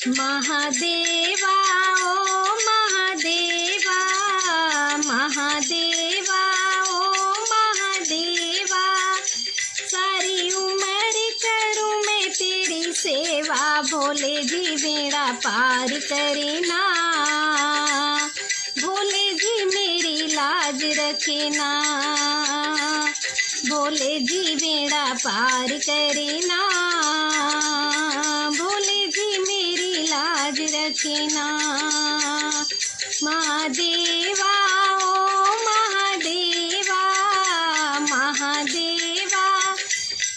महादेवा ओ महादेवा, महादेवा ओ महादेवा, सारी उम्र करूँ मैं तेरी सेवा, भोले जी बेड़ा पार करना, भोले जी मेरी लाज रखना, भोले जी बेड़ा पार करना, भोले जी मेरी लाज रखना। महादेवा ओ महादेवा, महादेवा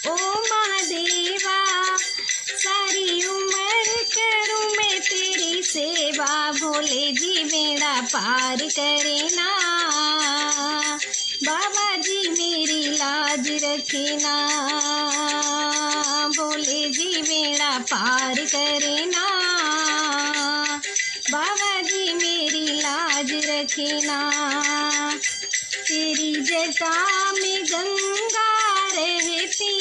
ओ महादेवा, सारी उम्र करूँ मैं तेरी सेवा, भोले जी बेड़ा पार करना, बाबा जी मेरी लाज रखना, भोले जी बेड़ा पार करना, बाबा जी मेरी लाज रखना। तेरी जटा में गंगा रहती,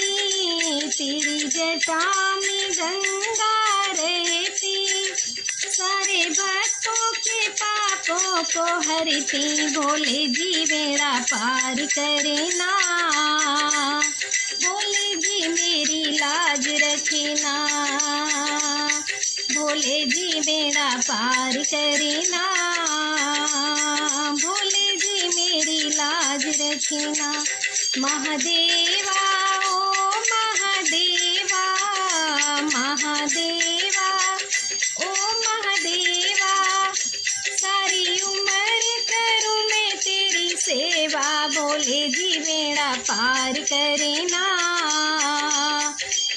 तेरी जटा में गंगा रहती, सारे भक्तों के पापों को हरती, भोले जी बेड़ा पार करना, भोले जी मेरी लाज रखना, भोले जी बेड़ा पार करना, भोले जी मेरी लाज रखना। महादेवा ओ महादेवा, महादेवा ओ महादेवा, सारी उम्र करूँ मैं तेरी सेवा, भोले जी बेड़ा पार करना,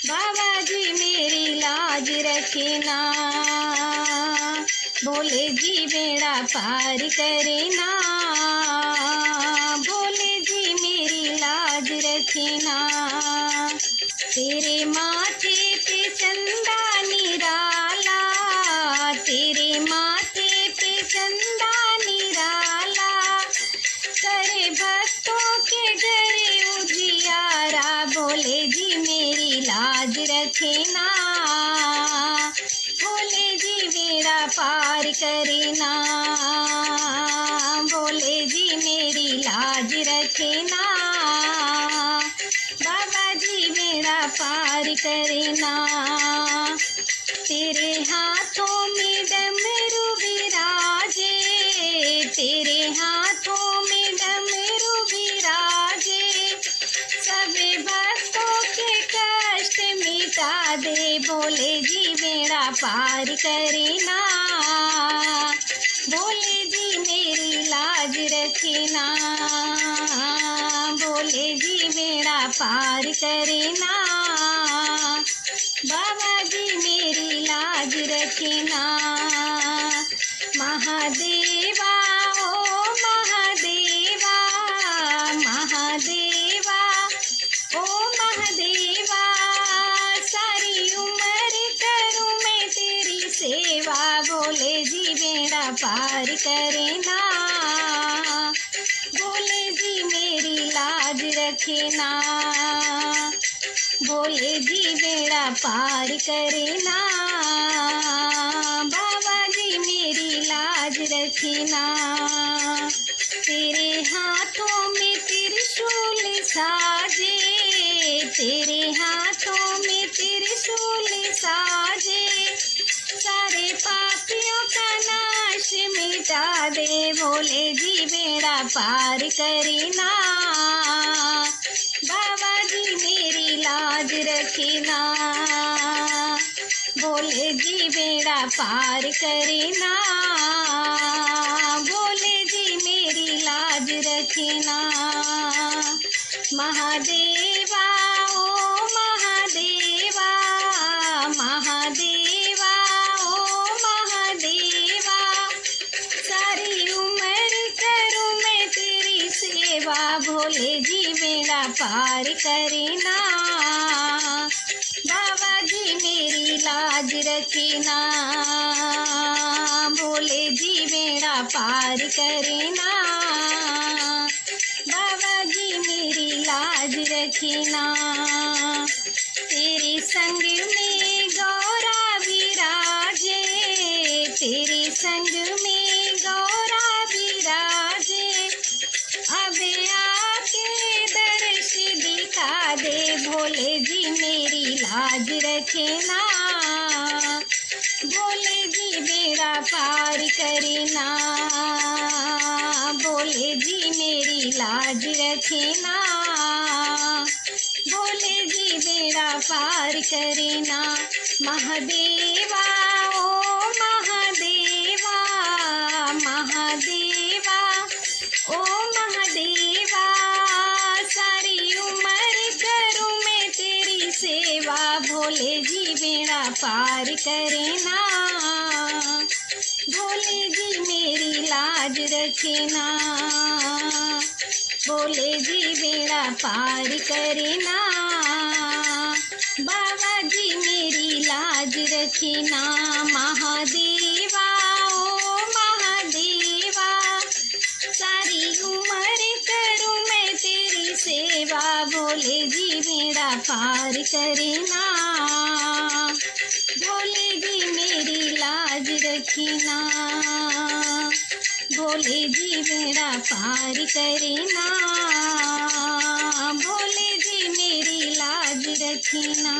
बाबा जी मेरी लाज रखना, भोले जी बेड़ा पार करना, भोले जी मेरी लाज रखना। तेरे माथे पे चंदा निराला, तेरे माथे पे चंदा निराला, करे भक्तों के घरे उजियारा, भोले जी मेरी लाज रखना, भोले जी बेड़ा पार करना, भोले जी मेरी लाज रखना, बाबा जी बेड़ा पार करना। तेरे हाथों में डमरू विराजे, तेरे हाथों में डमरू विराजे, सभी भक्तों के कष्ट मिटा दे, भोले जी बेड़ा पार करना, भोले जी मेरी लाज रखना, भोले जी बेड़ा पार करना, बाबा जी मेरी लाज रखना। महादेवा ओ महादेवा, महादेवा ओ महादेवा, सारी उम्र करूँ मैं तेरी सेवा, भोले जी बेड़ा पार करना, भोले जी मेरी लाज रखना, भोले जी बेड़ा पार करना, बाबा जी मेरी लाज रखना। तेरे हाथों में त्रिशूल साजे, तेरे हाथों में त्रिशूल साजे, सारे पापियों का नाश मिटा दे, भोले जी बेड़ा पार करना, बाबा जी मेरी लाज रखना, भोले जी बेड़ा पार करना, भोले जी मेरी लाज रखना। महादेवा ओ महादेवा, महादेवा ओ महादेवा, सारी उम्र करूँ मैं तेरी सेवा, भोले जी बेड़ा पार करना, बाबा जी मेरी लाज रखना, भोले जी बेड़ा पार करना, बाबा जी मेरी लाज रखना। तेरे संग में गौरा रखे ना। भोले जी बेड़ा पार करे ना। भोले जी मेरी लाज रखे ना। भोले जी बेड़ा पार करे ना। महादेवा ओ महादेवा, महादेवा ओ महादेवा, सारी उम्र करूँ मैं तेरी सेवा। भोले जी बेड़ा पार करे ना। भोले जी मेरी लाज रखे ना। भोले जी बेड़ा पार करे ना। बाबा जी मेरी लाज रखे ना। महादेवा ओ महादेवा, सारी उम्र करूँ मैं तेरी सेवा। भोले जी बेड़ा पार करे ना। भोले जी मेरी लाज रखी ना। भोले जी बेड़ा पार करे ना। भोले जी मेरी लाज रखी ना।